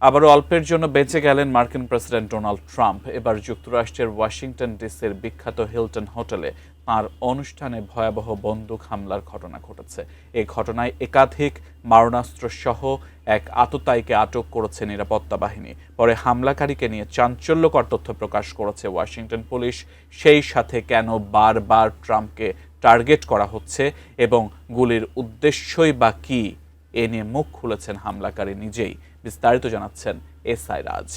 আবারও অল্পের জন্য বেঁচে গেলেন মার্কিন প্রেসিডেন্ট ডোনাল্ড ট্রাম্প। এবার যুক্তরাষ্ট্রের ওয়াশিংটন ডিসির বিখ্যাত হিলটন হোটেলে তাঁর অনুষ্ঠানে ভয়াবহ বন্দুক হামলার ঘটনা ঘটেছে। এই ঘটনায় একাধিক মারণাস্ত্র সহ এক আততায়ীকে আটক করেছে নিরাপত্তা বাহিনী। পরে হামলাকারীকে নিয়ে চাঞ্চল্যকর তথ্য প্রকাশ করেছে ওয়াশিংটন পুলিশ। সেই সাথে কেন বারবার ট্রাম্পকে টার্গেট করা হচ্ছে এবং গুলির উদ্দেশ্যই বা কী, এ নিয়ে মুখ খুলেছেন হামলাকারী নিজেই। বিস্তারিত জানাচ্ছেন এসআই রাজ।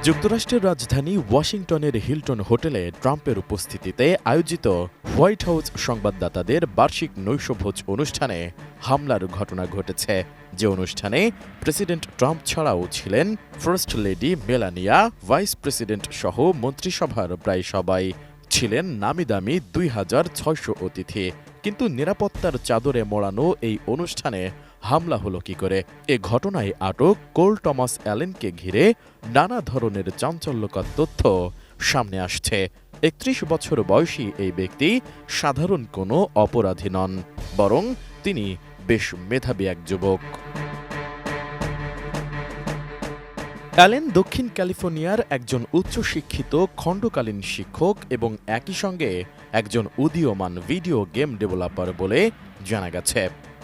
যুক্তরাষ্ট্রের রাজধানী ওয়াশিংটনের হিলটন হোটেলে ট্রাম্পের উপস্থিতিতে আয়োজিত হোয়াইট হাউস সংবাদদাতাদের বার্ষিক নৈশভোজ অনুষ্ঠানে হামলার ঘটনা ঘটেছে, যে অনুষ্ঠানে প্রেসিডেন্ট ট্রাম্প ছাড়াও ছিলেন first lady Melania, vice president সহ মন্ত্রিসভার প্রায় সবাই। ছিলেন নামিদামি 2600 অতিথি। কিন্তু নিরাপত্তার চাদরে মোড়ানো এই অনুষ্ঠানে হামলা হলো কি করে? এ ঘটনায় আটক কোল টমাস অ্যালেনকে ঘিরে নানা ধরনের চাঞ্চল্যকর তথ্য সামনে আসছে। 31 বছর বয়সী এই ব্যক্তি সাধারণ কোনো অপরাধী নন, বরং তিনি বেশ মেধাবী এক যুবক। অ্যালেন দক্ষিণ ক্যালিফোর্নিয়ার একজন উচ্চশিক্ষিত খণ্ডকালীন শিক্ষক এবং একই সঙ্গে একজন উদীয়মান ভিডিও গেম ডেভেলপার বলে জানা গেছে।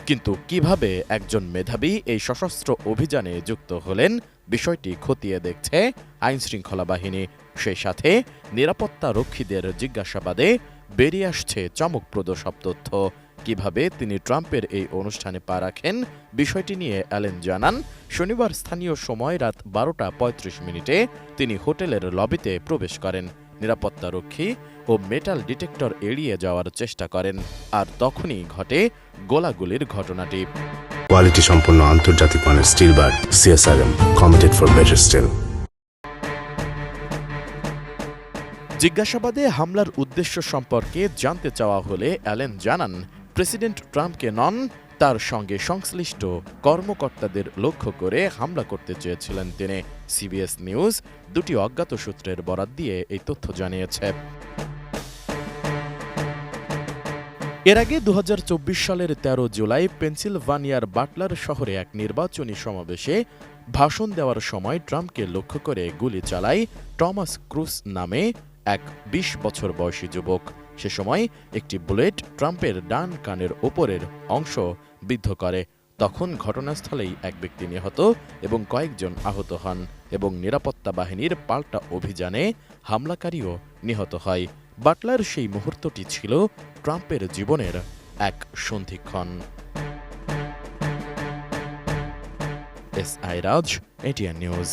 কিন্তু কিভাবে একজন মেধাবী এই সশস্ত্র অভিযানে যুক্ত হলেন, বিষয়টি খতিয়ে দেখছে আইনশৃঙ্খলা বাহিনী। সেই সাথে নিরাপত্তা রক্ষীদের জিজ্ঞাসাবাদে বেরিয়ে আসছে চমকপ্রদ সব তথ্য। কিভাবে তিনি ট্রাম্পের এই অনুষ্ঠানে পা রাখেন, বিষয়টি নিয়ে অ্যালেন জানান, শনিবার স্থানীয় সময় রাত 12:35 তিনি হোটেলের লবিতে প্রবেশ করেন। নিরাপত্তারক্ষী ও মেটাল ডিটেক্টর এড়িয়ে যাওয়ার চেষ্টা করেন, আর তখনই ঘটে গোলাগুলির ঘটনাটি। কোয়ালিটি সম্পন্ন আন্তর্জাতিক মানের still bar CSRM, committed for better still. জিজ্ঞাসাবাদে হামলার উদ্দেশ্য সম্পর্কে জানতে চাওয়া হলে অ্যালেন জানান, প্রেসিডেন্ট ট্রাম্পকে নন, তার সঙ্গে সংশ্লিষ্ট কর্মকর্তাদের লক্ষ্য করে হামলা করতে চেয়েছিলেন তিনি। CBS নিউজ দুটি অজ্ঞাত সূত্রের বরাত দিয়ে এই তথ্য জানিয়েছে। এর আগে 2024 সালের 13 জুলাই পেনসিলভানিয়ার বাটলার শহরে এক নির্বাচনী সমাবেশে ভাষণ দেওয়ার সময় ট্রাম্পকে লক্ষ্য করে গুলি চালায় টমাস ক্রুজ নামে এক 20 বছর বয়সী যুবক। সে সময় একটি বুলেট ট্রাম্পের ডান কানের ওপরের অংশ বিদ্ধ করে। তখন ঘটনাস্থলেই এক ব্যক্তি নিহত এবং কয়েকজন আহত হন, এবং নিরাপত্তা বাহিনীর পাল্টা অভিযানে হামলাকারীও নিহত হয়। বাটলার সেই মুহূর্তটি ছিল ট্রাম্পের জীবনের এক সন্ধিক্ষণ। এসআই রাজ, ATN নিউজ।